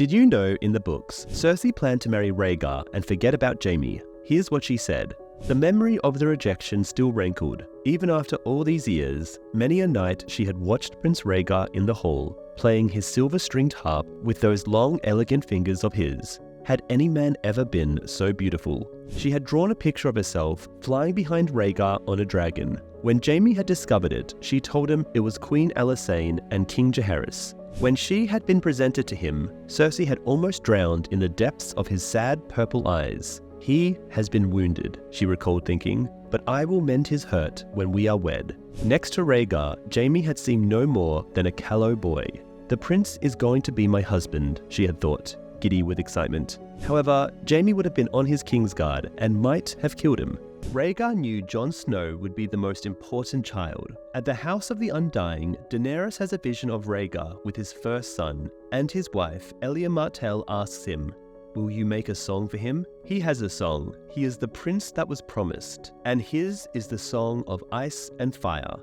Did you know in the books, Cersei planned to marry Rhaegar and forget about Jaime? Here's what she said. The memory of the rejection still rankled. Even after all these years, many a night she had watched Prince Rhaegar in the hall, playing his silver-stringed harp with those long, elegant fingers of his. Had any man ever been so beautiful? She had drawn a picture of herself flying behind Rhaegar on a dragon. When Jaime had discovered it, she told him it was Queen Alysanne and King Jaehaerys. When she had been presented to him, Cersei had almost drowned in the depths of his sad purple eyes. He has been wounded, she recalled thinking, but I will mend his hurt when we are wed. Next to Rhaegar, Jaime had seemed no more than a callow boy. The prince is going to be my husband, she had thought, giddy with excitement. However, Jaime would have been on his kingsguard and might have killed him. Rhaegar knew Jon Snow would be the most important child. At the House of the Undying, Daenerys has a vision of Rhaegar with his first son, and his wife, Elia Martell, asks him, "Will you make a song for him?" He has a song. He is the prince that was promised, and his is the song of ice and fire.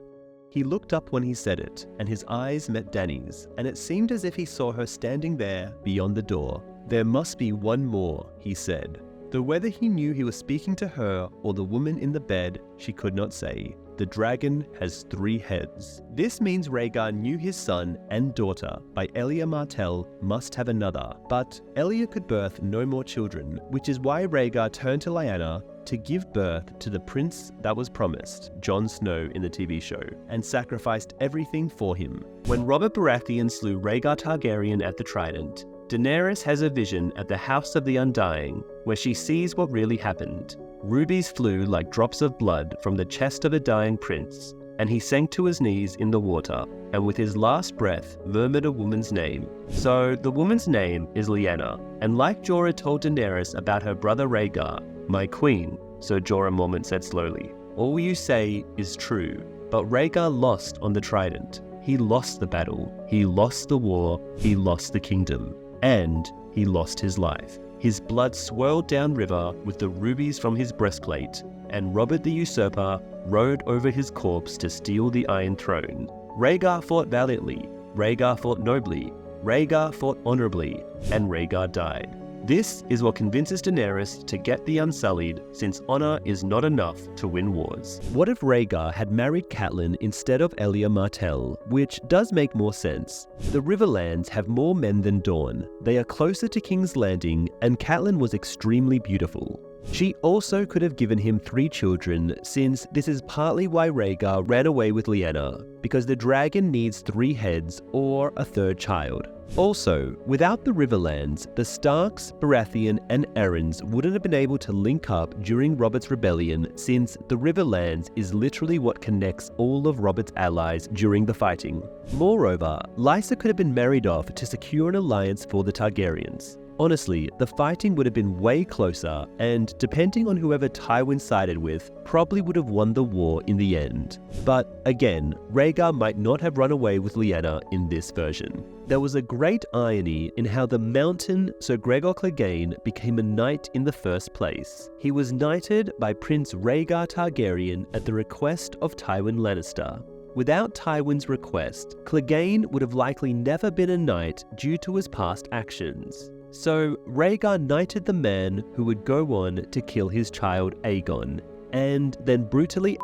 He looked up when he said it, and his eyes met Dany's, and it seemed as if he saw her standing there beyond the door. "There must be one more," he said. Though whether he knew he was speaking to her or the woman in the bed, she could not say. The dragon has 3 heads. This means Rhaegar knew his son and daughter by Elia Martell must have another, but Elia could birth no more children, which is why Rhaegar turned to Lyanna to give birth to the prince that was promised, Jon Snow in the TV show, and sacrificed everything for him. When Robert Baratheon slew Rhaegar Targaryen at the Trident, Daenerys has a vision at the House of the Undying where she sees what really happened. Rubies flew like drops of blood from the chest of a dying prince, and he sank to his knees in the water, and with his last breath murmured a woman's name. So the woman's name is Lyanna, and like Jorah told Daenerys about her brother Rhaegar, "My queen," Ser Jorah Mormont said slowly, "all you say is true." But Rhaegar lost on the Trident. He lost the battle, he lost the war, he lost the kingdom, and he lost his life. His blood swirled downriver with the rubies from his breastplate, and Robert the Usurper rode over his corpse to steal the Iron Throne. Rhaegar fought valiantly, Rhaegar fought nobly, Rhaegar fought honorably, and Rhaegar died. This is what convinces Daenerys to get the Unsullied, since honor is not enough to win wars. What if Rhaegar had married Catelyn instead of Elia Martell, which does make more sense? The Riverlands have more men than Dorne. They are closer to King's Landing, and Catelyn was extremely beautiful. She also could have given him 3 children, since this is partly why Rhaegar ran away with Lyanna, because the dragon needs 3 heads or a 3rd child. Also, without the Riverlands, the Starks, Baratheon, and Arryns wouldn't have been able to link up during Robert's rebellion, since the Riverlands is literally what connects all of Robert's allies during the fighting. Moreover, Lysa could have been married off to secure an alliance for the Targaryens. Honestly, the fighting would have been way closer, and depending on whoever Tywin sided with, probably would have won the war in the end. But again, Rhaegar might not have run away with Lyanna in this version. There was a great irony in how the Mountain Sir Gregor Clegane became a knight in the first place. He was knighted by Prince Rhaegar Targaryen at the request of Tywin Lannister. Without Tywin's request, Clegane would have likely never been a knight due to his past actions. So Rhaegar knighted the man who would go on to kill his child Aegon, and then brutally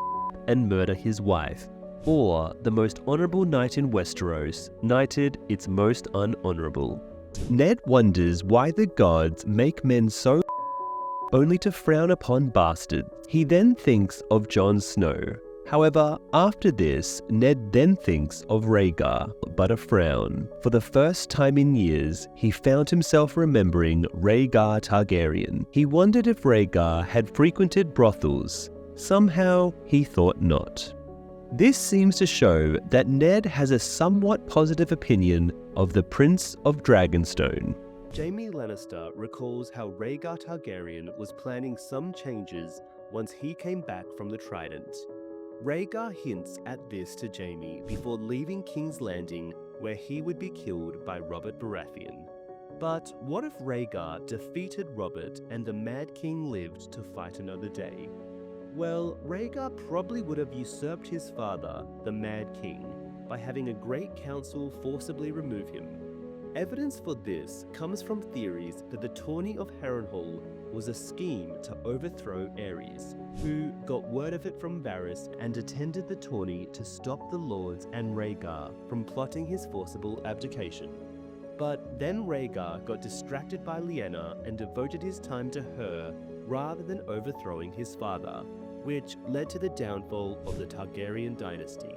and murder his wife. Or the most honourable knight in Westeros knighted its most unhonourable. Ned wonders why the gods make men so only to frown upon bastards. He then thinks of Jon Snow. However, after this, Ned then thinks of Rhaegar, but a frown. For the first time in years, he found himself remembering Rhaegar Targaryen. He wondered if Rhaegar had frequented brothels. Somehow, he thought not. This seems to show that Ned has a somewhat positive opinion of the Prince of Dragonstone. Jaime Lannister recalls how Rhaegar Targaryen was planning some changes once he came back from the Trident. Rhaegar hints at this to Jaime before leaving King's Landing, where he would be killed by Robert Baratheon. But what if Rhaegar defeated Robert and the Mad King lived to fight another day? Well, Rhaegar probably would have usurped his father, the Mad King, by having a great council forcibly remove him. Evidence for this comes from theories that the tourney of Harrenhal was a scheme to overthrow Aerys, who got word of it from Varys and attended the tourney to stop the lords and Rhaegar from plotting his forcible abdication. But then Rhaegar got distracted by Lyanna and devoted his time to her rather than overthrowing his father, which led to the downfall of the Targaryen dynasty.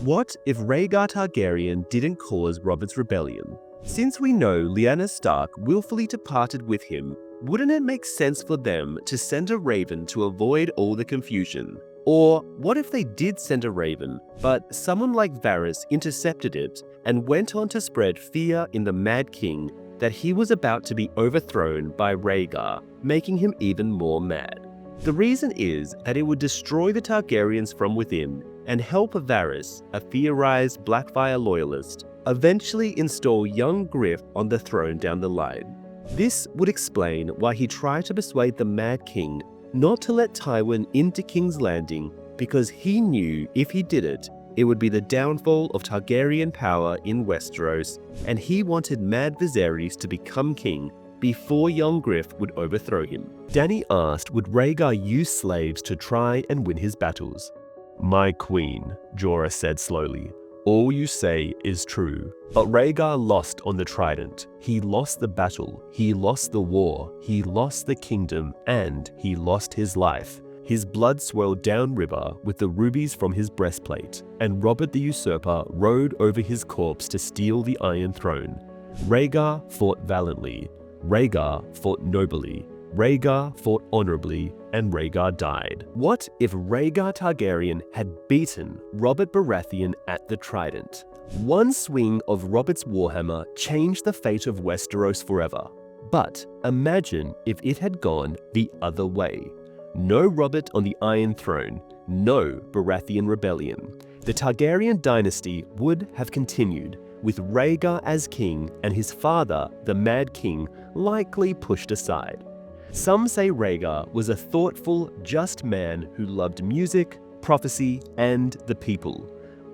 What if Rhaegar Targaryen didn't cause Robert's rebellion? Since we know Lyanna Stark willfully departed with him, wouldn't it make sense for them to send a raven to avoid all the confusion? Or what if they did send a raven, but someone like Varys intercepted it and went on to spread fear in the Mad King that he was about to be overthrown by Rhaegar, making him even more mad? The reason is that it would destroy the Targaryens from within and help Varys, a theorized Blackfyre loyalist, eventually install young Griff on the throne down the line. This would explain why he tried to persuade the Mad King not to let Tywin into King's Landing, because he knew if he did it, it would be the downfall of Targaryen power in Westeros, and he wanted Mad Viserys to become king before young Griff would overthrow him. Dany asked would Rhaegar use slaves to try and win his battles. "My queen," Jorah said slowly, "all you say is true. But Rhaegar lost on the Trident. He lost the battle, he lost the war, he lost the kingdom, and he lost his life. His blood swirled downriver with the rubies from his breastplate, and Robert the Usurper rode over his corpse to steal the Iron Throne. Rhaegar fought valiantly, Rhaegar fought nobly, Rhaegar fought honorably, and Rhaegar died. What if Rhaegar Targaryen had beaten Robert Baratheon at the Trident? One swing of Robert's warhammer changed the fate of Westeros forever. But imagine if it had gone the other way. No Robert on the Iron Throne, no Baratheon rebellion. The Targaryen dynasty would have continued, with Rhaegar as king and his father, the Mad King, likely pushed aside. Some say Rhaegar was a thoughtful, just man who loved music, prophecy, and the people.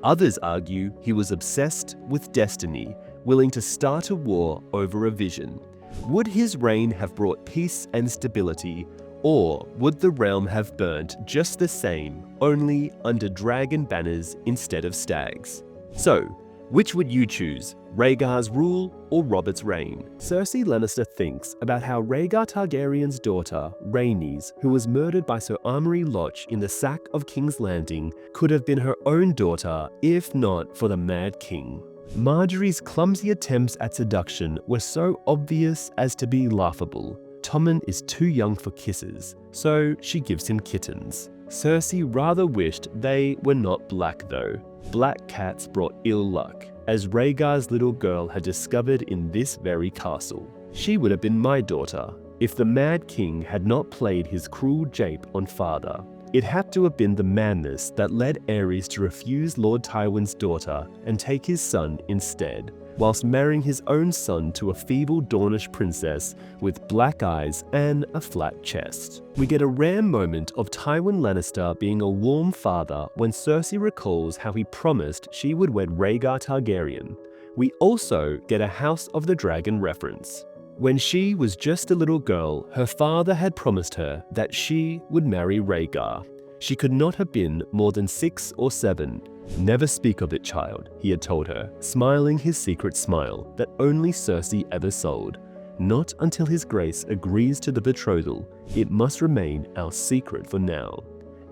Others argue he was obsessed with destiny, willing to start a war over a vision. Would his reign have brought peace and stability, or would the realm have burnt just the same, only under dragon banners instead of stags? So, which would you choose, Rhaegar's rule or Robert's reign? Cersei Lannister thinks about how Rhaegar Targaryen's daughter, Rhaenys, who was murdered by Sir Amory Lodge in the sack of King's Landing, could have been her own daughter if not for the Mad King. Marjorie's clumsy attempts at seduction were so obvious as to be laughable. Tommen is too young for kisses, so she gives him kittens. Cersei rather wished they were not black though. Black cats brought ill luck, as Rhaegar's little girl had discovered in this very castle. She would have been my daughter, if the Mad King had not played his cruel jape on father. It had to have been the madness that led Aerys to refuse Lord Tywin's daughter and take his son instead, whilst marrying his own son to a feeble Dornish princess with black eyes and a flat chest. We get a rare moment of Tywin Lannister being a warm father when Cersei recalls how he promised she would wed Rhaegar Targaryen. We also get a House of the Dragon reference. When she was just a little girl, her father had promised her that she would marry Rhaegar. She could not have been more than 6 or 7. "Never speak of it, child," he had told her, smiling his secret smile that only Cersei ever sold. "Not until His Grace agrees to the betrothal. It must remain our secret for now."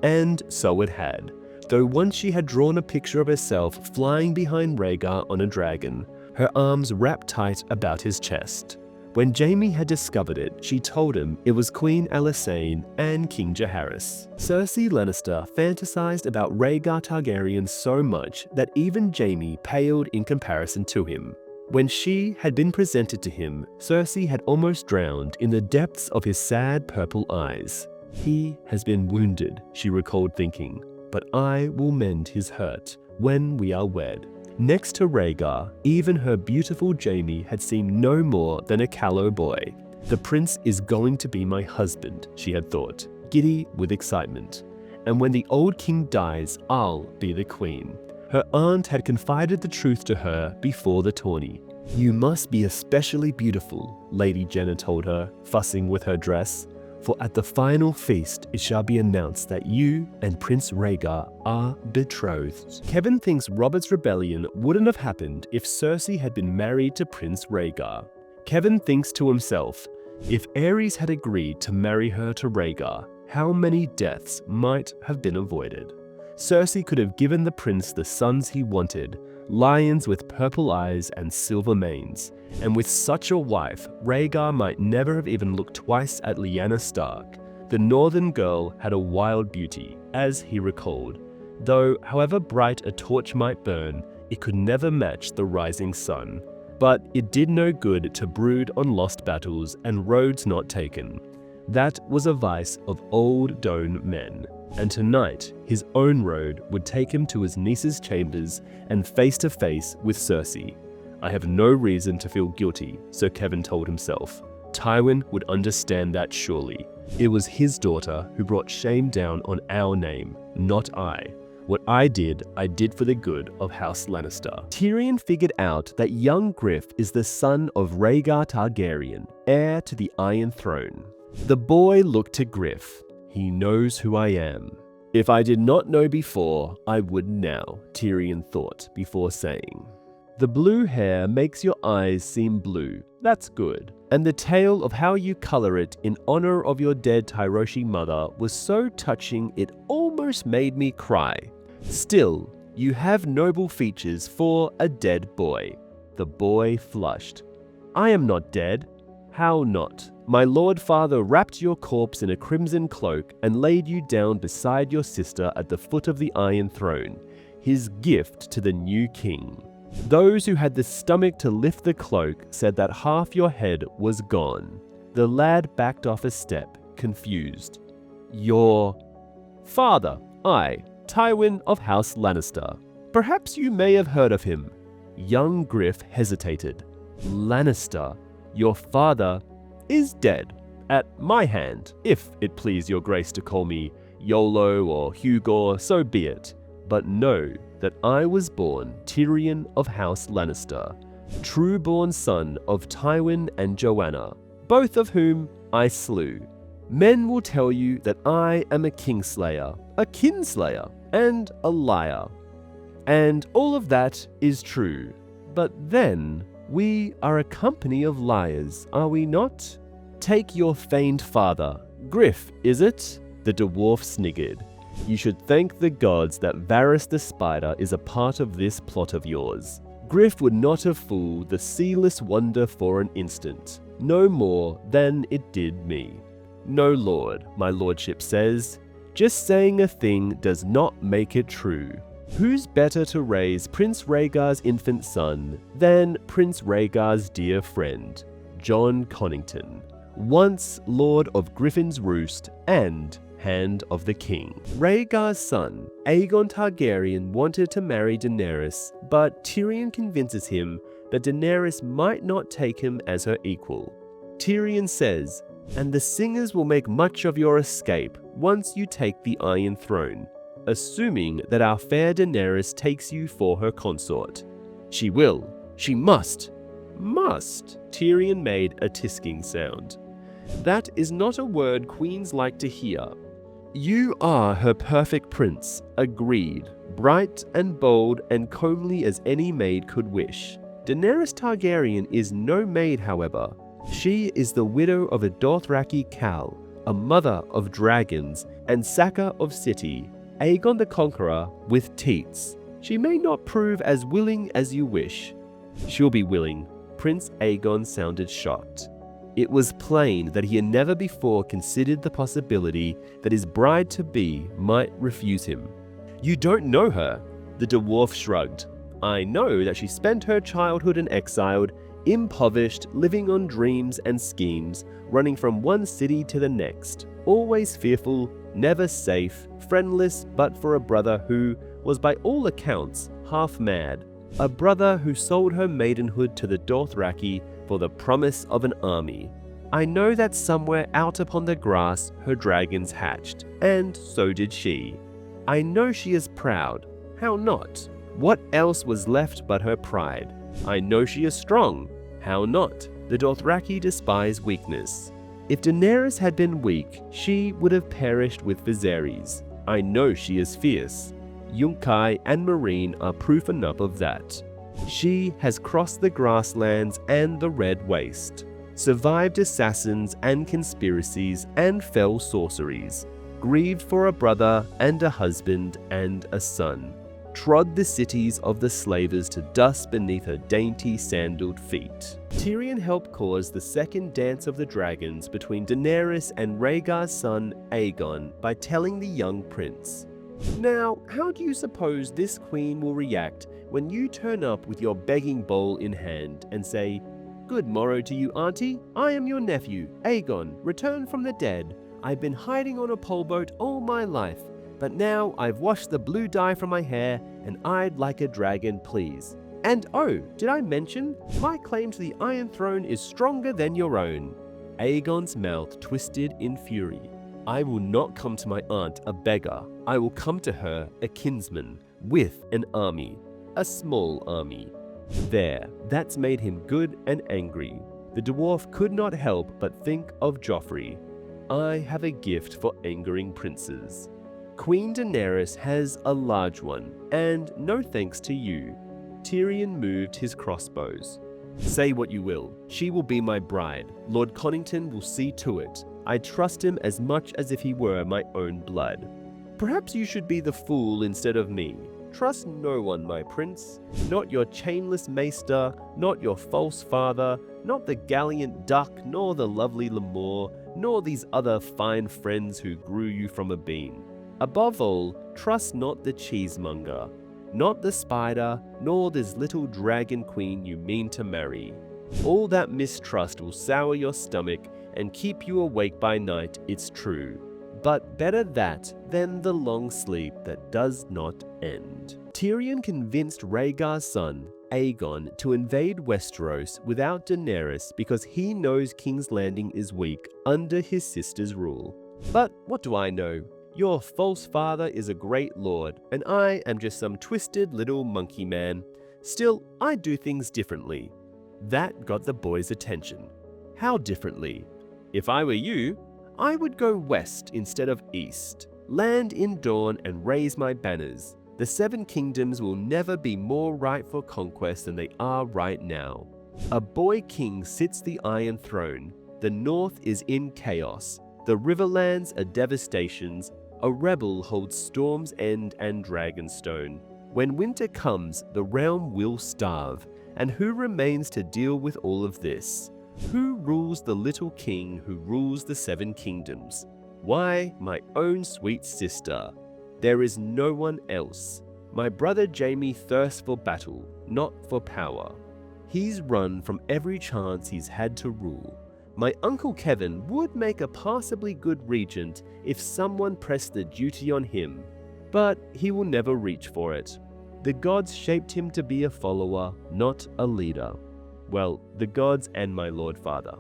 And so it had, though once she had drawn a picture of herself flying behind Rhaegar on a dragon, her arms wrapped tight about his chest. When Jaime had discovered it, she told him it was Queen Alysanne and King Jaehaerys. Cersei Lannister fantasized about Rhaegar Targaryen so much that even Jaime paled in comparison to him. When she had been presented to him, Cersei had almost drowned in the depths of his sad purple eyes. "He has been wounded," she recalled thinking, "but I will mend his hurt when we are wed." Next to Rhaegar, even her beautiful Jaime had seemed no more than a callow boy. "The prince is going to be my husband," she had thought, giddy with excitement. "And when the old king dies, I'll be the queen." Her aunt had confided the truth to her before the tourney. "You must be especially beautiful," Lady Jenna told her, fussing with her dress, "for at the final feast it shall be announced that you and Prince Rhaegar are betrothed." Kevin thinks Robert's rebellion wouldn't have happened if Cersei had been married to Prince Rhaegar. Kevin thinks to himself, if Aerys had agreed to marry her to Rhaegar, how many deaths might have been avoided? Cersei could have given the prince the sons he wanted, lions with purple eyes and silver manes, and with such a wife, Rhaegar might never have even looked twice at Lyanna Stark. The northern girl had a wild beauty, as he recalled, though however bright a torch might burn, it could never match the rising sun. But it did no good to brood on lost battles and roads not taken. That was a vice of old Done men, and tonight his own road would take him to his niece's chambers and face to face with Cersei. I have no reason to feel guilty, Sir Kevin told himself. Tywin would understand that surely. It was his daughter who brought shame down on our name, not I. What I did for the good of House Lannister. Tyrion figured out that young Griff is the son of Rhaegar Targaryen, heir to the Iron Throne. The boy looked to Griff. He knows who I am. If I did not know before, I would now, Tyrion thought before saying. The blue hair makes your eyes seem blue. That's good. And the tale of how you color it in honor of your dead Tyroshi mother was so touching it almost made me cry. Still, you have noble features for a dead boy. The boy flushed. I am not dead. How not? My lord father wrapped your corpse in a crimson cloak and laid you down beside your sister at the foot of the Iron Throne, his gift to the new king. Those who had the stomach to lift the cloak said that half your head was gone. The lad backed off a step, confused. Your father, Tywin of House Lannister. Perhaps you may have heard of him. Young Griff hesitated. Lannister, your father, is dead. At my hand, if it please your grace to call me Yolo or Hugor, so be it. But know that I was born Tyrion of House Lannister, true-born son of Tywin and Joanna, both of whom I slew. Men will tell you that I am a kingslayer, a kinslayer, and a liar. And all of that is true. But then, we are a company of liars, are we not? Take your feigned father. Griff, is it? The dwarf sniggered. You should thank the gods that Varys the Spider is a part of this plot of yours. Griff would not have fooled the sealess wonder for an instant, no more than it did me. No, lord, my lordship says. Just saying a thing does not make it true. Who's better to raise Prince Rhaegar's infant son than Prince Rhaegar's dear friend, Jon Connington, once Lord of Griffin's Roost and Hand of the King. Rhaegar's son, Aegon Targaryen, wanted to marry Daenerys, but Tyrion convinces him that Daenerys might not take him as her equal. Tyrion says, and the singers will make much of your escape once you take the Iron Throne, assuming that our fair Daenerys takes you for her consort. She will. She must. Must. Tyrion made a tisking sound. That is not a word queens like to hear. You are her perfect prince, agreed, bright and bold and comely as any maid could wish. Daenerys Targaryen is no maid, however. She is the widow of a Dothraki Khal, a mother of dragons, and sacker of city, Aegon the Conqueror with teats. She may not prove as willing as you wish. She'll be willing. Prince Aegon sounded shocked. It was plain that he had never before considered the possibility that his bride-to-be might refuse him. You don't know her, the dwarf shrugged. I know that she spent her childhood in exile, impoverished, living on dreams and schemes, running from one city to the next, always fearful, never safe, friendless but for a brother who was by all accounts half mad, a brother who sold her maidenhood to the Dothraki for the promise of an army. I know that somewhere out upon the grass her dragons hatched, and so did she. I know she is proud. How not? What else was left but her pride? I know she is strong. How not? The Dothraki despise weakness. If Daenerys had been weak, she would have perished with Viserys. I know she is fierce. Yunkai and Meereen are proof enough of that. She has crossed the grasslands and the Red Waste, survived assassins and conspiracies and fell sorceries, grieved for a brother and a husband and a son, trod the cities of the slavers to dust beneath her dainty sandaled feet. Tyrion helped cause the second dance of the dragons between Daenerys and Rhaegar's son Aegon by telling the young prince, "Now, how do you suppose this queen will react when you turn up with your begging bowl in hand and say, 'Good morrow to you, auntie. I am your nephew, Aegon, returned from the dead. I've been hiding on a pole boat all my life, but now I've washed the blue dye from my hair and I'd like a dragon, please. And oh, did I mention, my claim to the Iron Throne is stronger than your own.'" Aegon's mouth twisted in fury. "I will not come to my aunt a beggar. I will come to her a kinsman, with an army. A small army." There, that's made him good and angry. The dwarf could not help but think of Joffrey. I have a gift for angering princes. Queen Daenerys has a large one, and no thanks to you. Tyrion moved his crossbows. "Say what you will, she will be my bride. Lord Connington will see to it. I trust him as much as if he were my own blood. Perhaps you should be the fool instead of me. Trust no one, my prince. Not your chainless maester, not your false father, not the gallant duck, nor the lovely Lemore, nor these other fine friends who grew you from a bean. Above all, trust not the cheesemonger, not the spider, nor this little dragon queen you mean to marry. All that mistrust will sour your stomach and keep you awake by night, it's true. But better that than the long sleep that does not end." Tyrion convinced Rhaegar's son, Aegon, to invade Westeros without Daenerys because he knows King's Landing is weak under his sister's rule. "But what do I know? Your false father is a great lord, and I am just some twisted little monkey man. Still, I do things differently." That got the boys' attention. How differently? "If I were you, I would go west instead of east, land in dawn and raise my banners. The Seven Kingdoms will never be more ripe for conquest than they are right now. A boy king sits the Iron Throne. The north is in chaos. The Riverlands are devastations. A rebel holds Storm's End and Dragonstone. When winter comes, the realm will starve. And who remains to deal with all of this? Who rules the little king who rules the Seven Kingdoms? Why, my own sweet sister. There is no one else. My brother Jaime thirsts for battle, not for power. He's run from every chance he's had to rule. My uncle Kevin would make a passably good regent if someone pressed the duty on him, but he will never reach for it. The gods shaped him to be a follower, not a leader. Well, the gods and my Lord Father.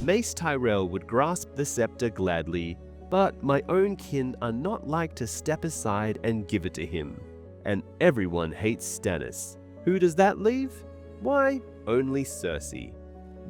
Mace Tyrell would grasp the scepter gladly, but my own kin are not like to step aside and give it to him. And everyone hates Stannis. Who does that leave? Why, only Cersei.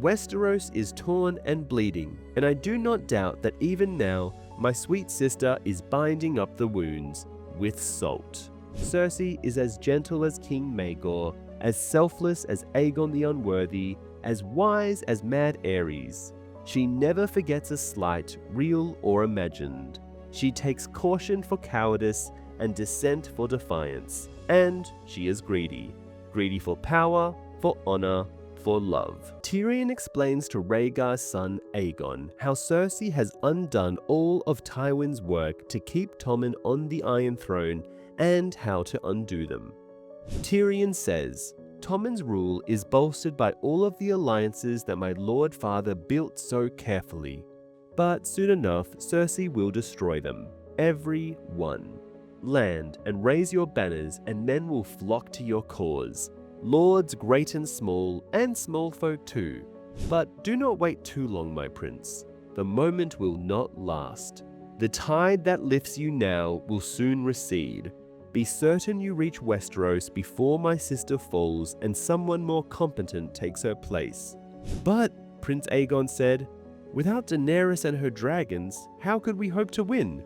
Westeros is torn and bleeding, and I do not doubt that even now, my sweet sister is binding up the wounds with salt. Cersei is as gentle as King Maegor, as selfless as Aegon the Unworthy, as wise as Mad Ares. She never forgets a slight, real or imagined. She takes caution for cowardice and dissent for defiance. And she is greedy. Greedy for power, for honor, for love. Tyrion explains to Rhaegar's son Aegon how Cersei has undone all of Tywin's work to keep Tommen on the Iron Throne and how to undo them. Tyrion says, Tommen's rule is bolstered by all of the alliances that my Lord Father built so carefully. But soon enough, Cersei will destroy them. Every one. Land and raise your banners, and men will flock to your cause. Lords great and small folk too. But do not wait too long, my prince. The moment will not last. The tide that lifts you now will soon recede. Be certain you reach Westeros before my sister falls and someone more competent takes her place." "But," Prince Aegon said, "without Daenerys and her dragons, how could we hope to win?"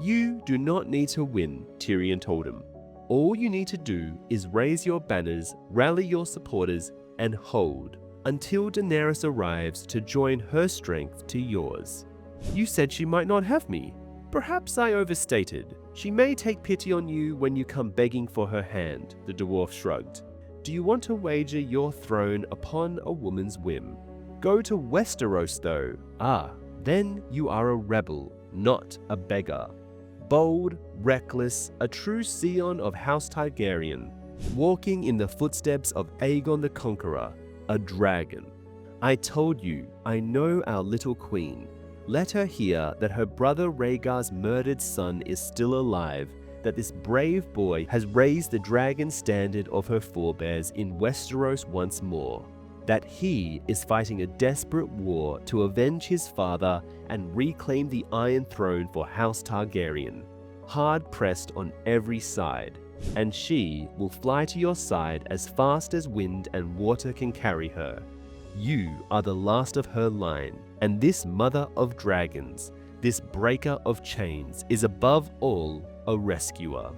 "You do not need to win," Tyrion told him. "All you need to do is raise your banners, rally your supporters, and hold until Daenerys arrives to join her strength to yours." "You said she might not have me." "Perhaps I overstated. She may take pity on you when you come begging for her hand," the dwarf shrugged. "Do you want to wager your throne upon a woman's whim? Go to Westeros, though. Then you are a rebel, not a beggar. Bold, reckless, a true scion of House Targaryen, walking in the footsteps of Aegon the Conqueror, a dragon. I told you, I know our little queen. Let her hear that her brother Rhaegar's murdered son is still alive, that this brave boy has raised the dragon standard of her forebears in Westeros once more, that he is fighting a desperate war to avenge his father and reclaim the Iron Throne for House Targaryen, hard pressed on every side, and she will fly to your side as fast as wind and water can carry her. You are the last of her line, and this mother of dragons, this breaker of chains, is above all a rescuer.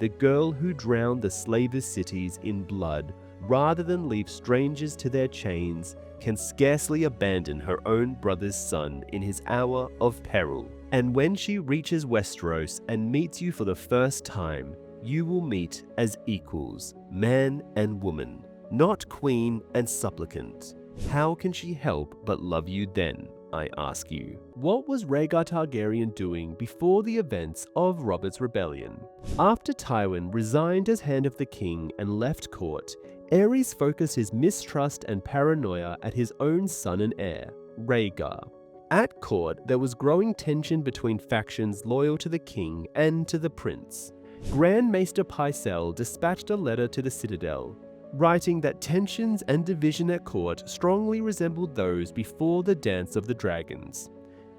The girl who drowned the slavers' cities in blood rather than leave strangers to their chains can scarcely abandon her own brother's son in his hour of peril. And when she reaches Westeros and meets you for the first time, you will meet as equals, man and woman, not queen and supplicant. How can she help but love you then, I ask you?" What was Rhaegar Targaryen doing before the events of Robert's Rebellion? After Tywin resigned as Hand of the King and left court, Aerys focused his mistrust and paranoia at his own son and heir, Rhaegar. At court, there was growing tension between factions loyal to the king and to the prince. Grand Maester Pycelle dispatched a letter to the Citadel, writing that tensions and division at court strongly resembled those before the Dance of the Dragons.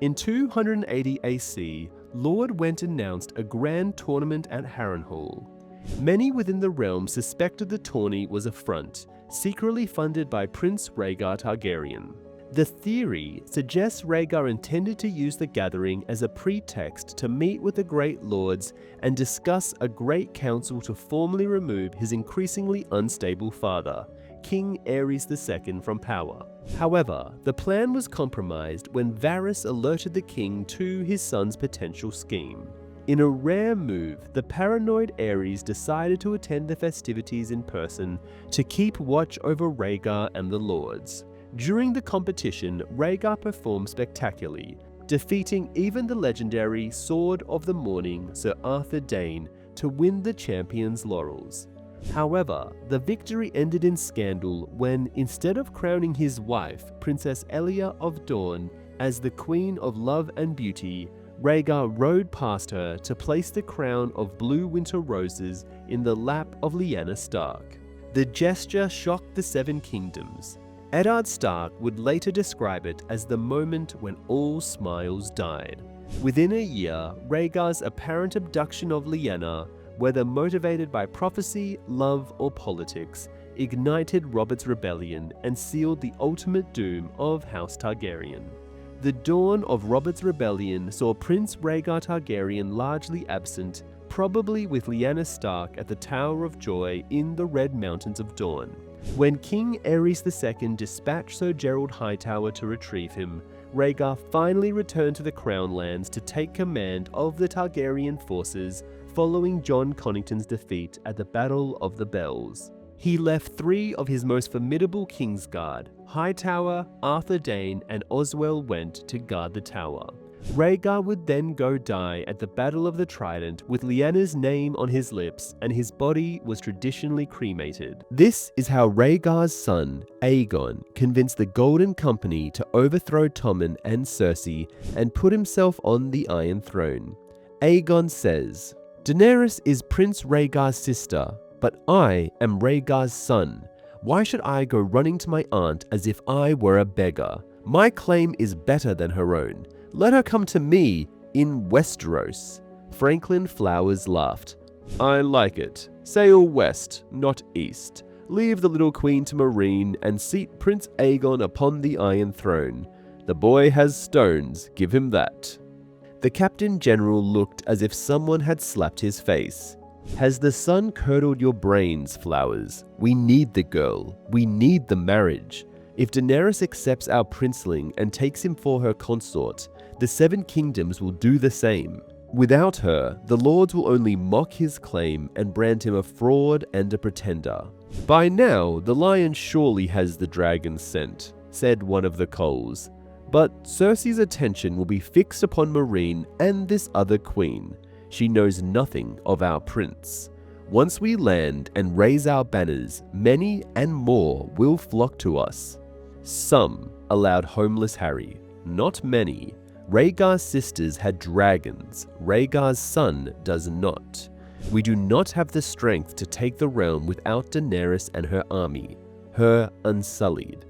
In 280 AC, Lord Went announced a grand tournament at Harrenhal. Many within the realm suspected the tourney was a front, secretly funded by Prince Rhaegar Targaryen. The theory suggests Rhaegar intended to use the gathering as a pretext to meet with the Great Lords and discuss a Great Council to formally remove his increasingly unstable father, King Aerys II, from power. However, the plan was compromised when Varys alerted the king to his son's potential scheme. In a rare move, the paranoid Aerys decided to attend the festivities in person to keep watch over Rhaegar and the Lords. During the competition, Rhaegar performed spectacularly, defeating even the legendary Sword of the Morning Sir Arthur Dayne to win the champion's laurels. However, the victory ended in scandal when, instead of crowning his wife, Princess Elia of Dorne, as the Queen of Love and Beauty, Rhaegar rode past her to place the crown of blue winter roses in the lap of Lyanna Stark. The gesture shocked the Seven Kingdoms. Eddard Stark would later describe it as the moment when all smiles died. Within a year, Rhaegar's apparent abduction of Lyanna, whether motivated by prophecy, love, or politics, ignited Robert's Rebellion and sealed the ultimate doom of House Targaryen. The dawn of Robert's Rebellion saw Prince Rhaegar Targaryen largely absent, probably with Lyanna Stark at the Tower of Joy in the Red Mountains of Dorne. When King Aerys II dispatched Sir Gerald Hightower to retrieve him, Rhaegar finally returned to the Crown Lands to take command of the Targaryen forces following Jon Connington's defeat at the Battle of the Bells. He left 3 of his most formidable Kingsguard, Hightower, Arthur Dayne, and Oswell Went, to guard the tower. Rhaegar would then go die at the Battle of the Trident with Lyanna's name on his lips, and his body was traditionally cremated. This is how Rhaegar's son, Aegon, convinced the Golden Company to overthrow Tommen and Cersei and put himself on the Iron Throne. Aegon says, "Daenerys is Prince Rhaegar's sister, but I am Rhaegar's son. Why should I go running to my aunt as if I were a beggar? My claim is better than her own. Let her come to me in Westeros." Franklin Flowers laughed. I like it. Sail west, not east. Leave the little queen to Meereen and seat Prince Aegon upon the Iron Throne. The boy has stones, give him that." The Captain General looked as if someone had slapped his face. "Has the sun curdled your brains, Flowers? We need the girl. We need the marriage. If Daenerys accepts our princeling and takes him for her consort, the Seven Kingdoms will do the same. Without her, the Lords will only mock his claim and brand him a fraud and a pretender." "By now, the Lion surely has the dragon's scent," said one of the Coles. "But Cersei's attention will be fixed upon Meereen and this other queen. She knows nothing of our prince. Once we land and raise our banners, many and more will flock to us." "Some," allowed homeless Harry. "Not many. Rhaegar's sisters had dragons. Rhaegar's son does not. We do not have the strength to take the realm without Daenerys and her army, her unsullied."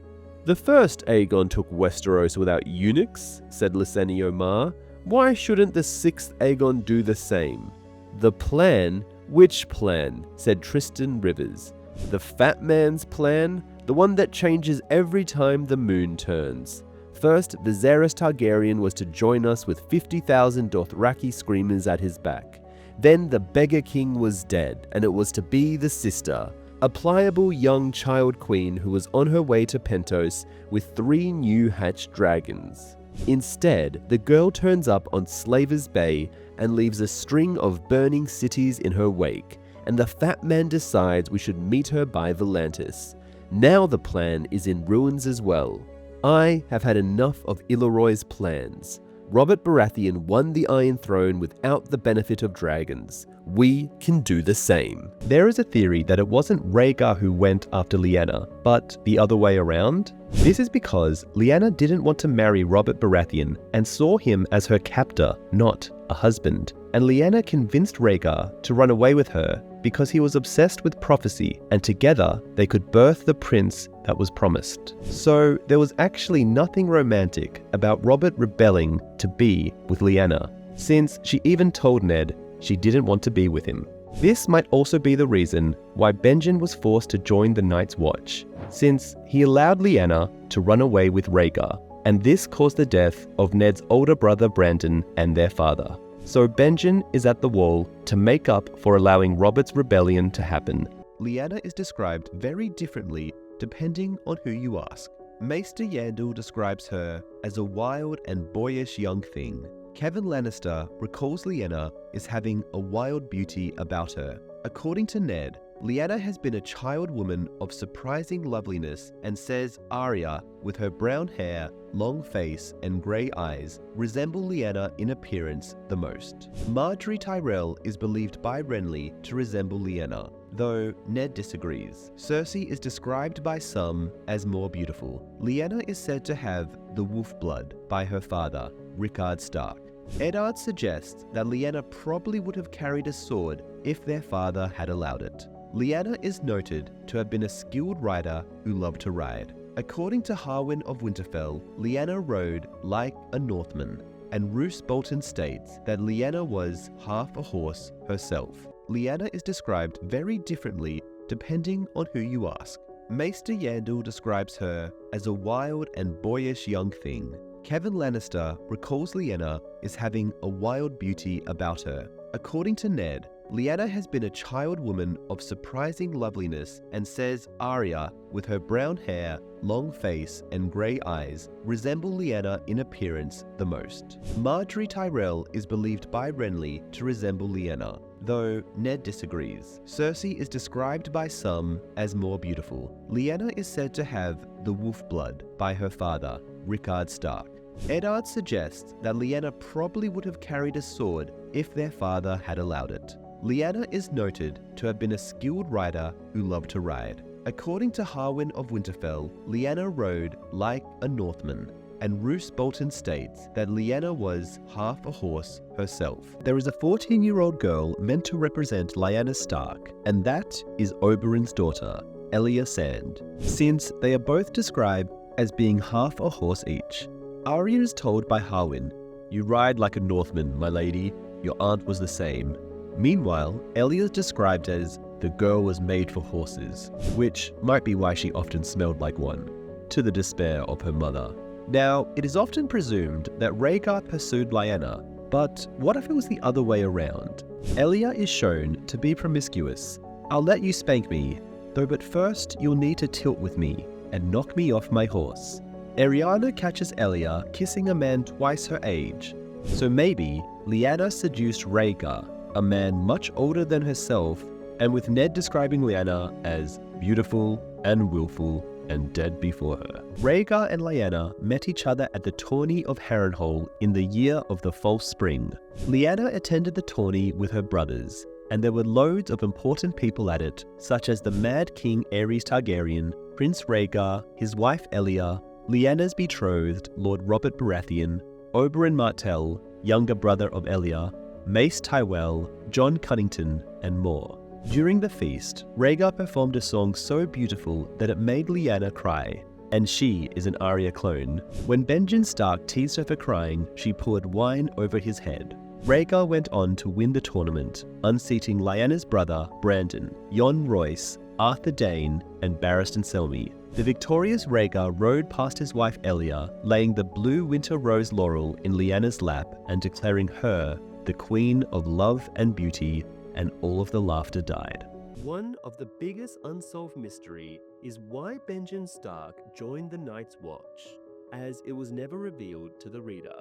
"The first Aegon took Westeros without eunuchs," said Lyseni Omar. "Why shouldn't the sixth Aegon do the same?" "The plan? Which plan?" said Tristan Rivers. "The fat man's plan? The one that changes every time the moon turns. First, Viserys Targaryen was to join us with 50,000 Dothraki screamers at his back. Then the beggar king was dead, and it was to be the sister, a pliable young child queen who was on her way to Pentos with 3 new hatched dragons. Instead, the girl turns up on Slaver's Bay and leaves a string of burning cities in her wake, and the fat man decides we should meet her by Volantis. Now the plan is in ruins as well. I have had enough of Illyroy's plans. Robert Baratheon won the Iron Throne without the benefit of dragons. We can do the same." There is a theory that it wasn't Rhaegar who went after Lyanna, but the other way around. This is because Lyanna didn't want to marry Robert Baratheon and saw him as her captor, not a husband. And Lyanna convinced Rhaegar to run away with her because he was obsessed with prophecy, and together they could birth the prince that was promised. So there was actually nothing romantic about Robert rebelling to be with Lyanna, since she even told Ned she didn't want to be with him. This might also be the reason why Benjen was forced to join the Night's Watch, since he allowed Lyanna to run away with Rhaegar, and this caused the death of Ned's older brother Brandon and their father. So Benjen is at the wall to make up for allowing Robert's rebellion to happen. Lyanna is described very differently depending on who you ask. Maester Yandel describes her as a wild and boyish young thing. Kevin Lannister recalls Lyanna as having a wild beauty about her. According to Ned, Lyanna has been a child woman of surprising loveliness, and says Arya, with her brown hair, long face, and grey eyes, resemble Lyanna in appearance the most. Marjorie Tyrell is believed by Renly to resemble Lyanna, though Ned disagrees. Cersei is described by some as more beautiful. Lyanna is said to have the wolf blood by her father, Rickard Stark. Eddard suggests that Lyanna probably would have carried a sword if their father had allowed it. Lyanna is noted to have been a skilled rider who loved to ride. According to Harwin of Winterfell, Lyanna rode like a Northman, and Roose Bolton states that Lyanna was half a horse herself. Lyanna is described very differently depending on who you ask. Maester Yandel describes her as a wild and boyish young thing. Kevin Lannister recalls Lyanna as having a wild beauty about her. According to Ned, Lyanna has been a child woman of surprising loveliness, and says Arya, with her brown hair, long face, and grey eyes, resemble Lyanna in appearance the most. Marjorie Tyrell is believed by Renly to resemble Lyanna, though Ned disagrees. Cersei is described by some as more beautiful. Lyanna is said to have the wolf blood by her father, Rickard Stark. Eddard suggests that Lyanna probably would have carried a sword if their father had allowed it. Lyanna is noted to have been a skilled rider who loved to ride. According to Harwin of Winterfell, Lyanna rode like a Northman, and Roose Bolton states that Lyanna was half a horse herself. There is a 14-year-old girl meant to represent Lyanna Stark, and that is Oberyn's daughter, Elia Sand, since they are both described as being half a horse each. Arya is told by Harwin, "You ride like a Northman, my lady. Your aunt was the same." Meanwhile, Elia is described as the girl was made for horses, which might be why she often smelled like one, to the despair of her mother. Now, it is often presumed that Rhaegar pursued Lyanna, but what if it was the other way around? Elia is shown to be promiscuous. I'll let you spank me, though but first you'll need to tilt with me and knock me off my horse. Arianna catches Elia kissing a man twice her age, so maybe Lyanna seduced Rhaegar, a man much older than herself, and with Ned describing Lyanna as beautiful and willful and dead before her. Rhaegar and Lyanna met each other at the tourney of Harrenhal in the year of the false spring. Lyanna attended the tourney with her brothers, and there were loads of important people at it, such as the Mad King Aerys Targaryen, Prince Rhaegar, his wife Elia, Lyanna's betrothed, Lord Robert Baratheon, Oberyn Martell, younger brother of Elia, Mace Tyrell, Jon Cunnington, and more. During the feast, Rhaegar performed a song so beautiful that it made Lyanna cry, and she is an Arya clone. When Benjen Stark teased her for crying, she poured wine over his head. Rhaegar went on to win the tournament, unseating Lyanna's brother, Brandon, Jon Royce, Arthur Dayne, and Barristan Selmy. The victorious Rhaegar rode past his wife Elia, laying the blue winter rose laurel in Lyanna's lap and declaring her the queen of love and beauty, and all of the laughter died. One of the biggest unsolved mystery is why Benjen Stark joined the Night's Watch, as it was never revealed to the reader.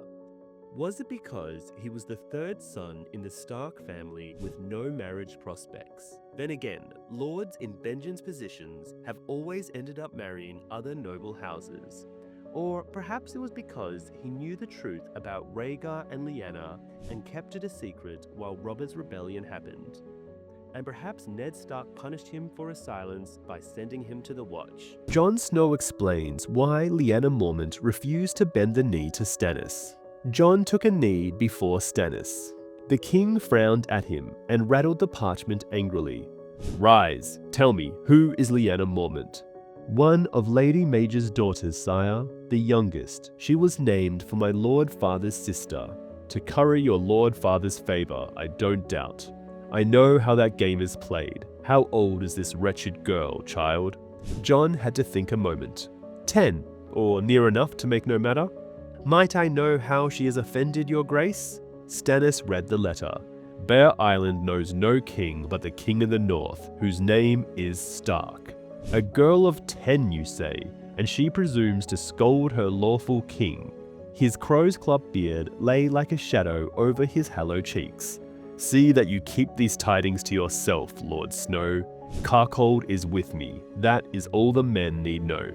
Was it because he was the third son in the Stark family with no marriage prospects? Then again, lords in Benjen's positions have always ended up marrying other noble houses. Or perhaps it was because he knew the truth about Rhaegar and Lyanna and kept it a secret while Robert's rebellion happened. And perhaps Ned Stark punished him for his silence by sending him to the Watch. Jon Snow explains why Lyanna Mormont refused to bend the knee to Stannis. Jon took a knee before Stannis. The king frowned at him and rattled the parchment angrily. "Rise, tell me, who is Lyanna Mormont?" "One of Lady Major's daughters, sire, the youngest. She was named for my lord father's sister. To curry your lord father's favor, I don't doubt. I know how that game is played. How old is this wretched girl, child?" Jon had to think a moment. 10, or near enough to make no matter. "Might I know how she has offended your grace?" Stannis read the letter. "Bear Island knows no king but the king in the north, whose name is Stark. A girl of 10, you say, and she presumes to scold her lawful king." His crow's club beard lay like a shadow over his hollow cheeks. "See that you keep these tidings to yourself, Lord Snow. Carcold is with me. That is all the men need know.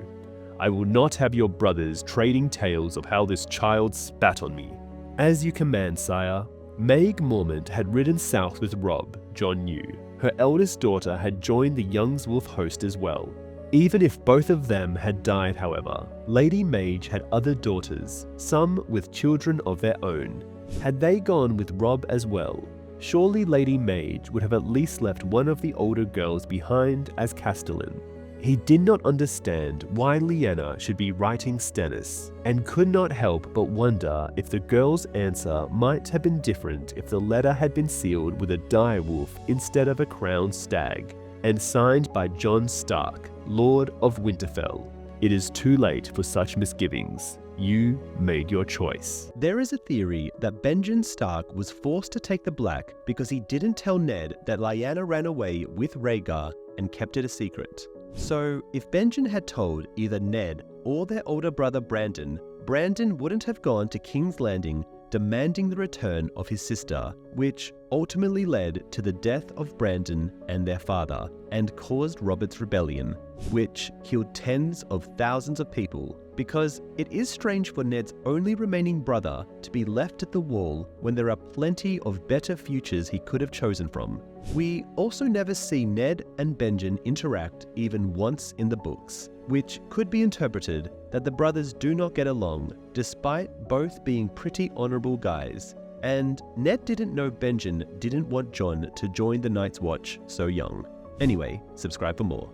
I will not have your brothers trading tales of how this child spat on me." "As you command, sire." Maeg Mormont had ridden south with Robb, Jon knew. Her eldest daughter had joined the Youngswolf host as well. Even if both of them had died, however, Lady Mage had other daughters, some with children of their own. Had they gone with Robb as well, surely Lady Mage would have at least left one of the older girls behind as Castellan. He did not understand why Lyanna should be writing Stannis, and could not help but wonder if the girl's answer might have been different if the letter had been sealed with a direwolf instead of a crowned stag, and signed by Jon Stark, Lord of Winterfell. It is too late for such misgivings. You made your choice. There is a theory that Benjen Stark was forced to take the black because he didn't tell Ned that Lyanna ran away with Rhaegar and kept it a secret. So, if Benjen had told either Ned or their older brother Brandon, Brandon wouldn't have gone to King's Landing demanding the return of his sister, which ultimately led to the death of Brandon and their father, and caused Robert's rebellion, which killed tens of thousands of people, because it is strange for Ned's only remaining brother to be left at the wall when there are plenty of better futures he could have chosen from. We also never see Ned and Benjen interact even once in the books, which could be interpreted that the brothers do not get along, despite both being pretty honorable guys. And Ned didn't know Benjen didn't want Jon to join the Night's Watch so young. Anyway, subscribe for more.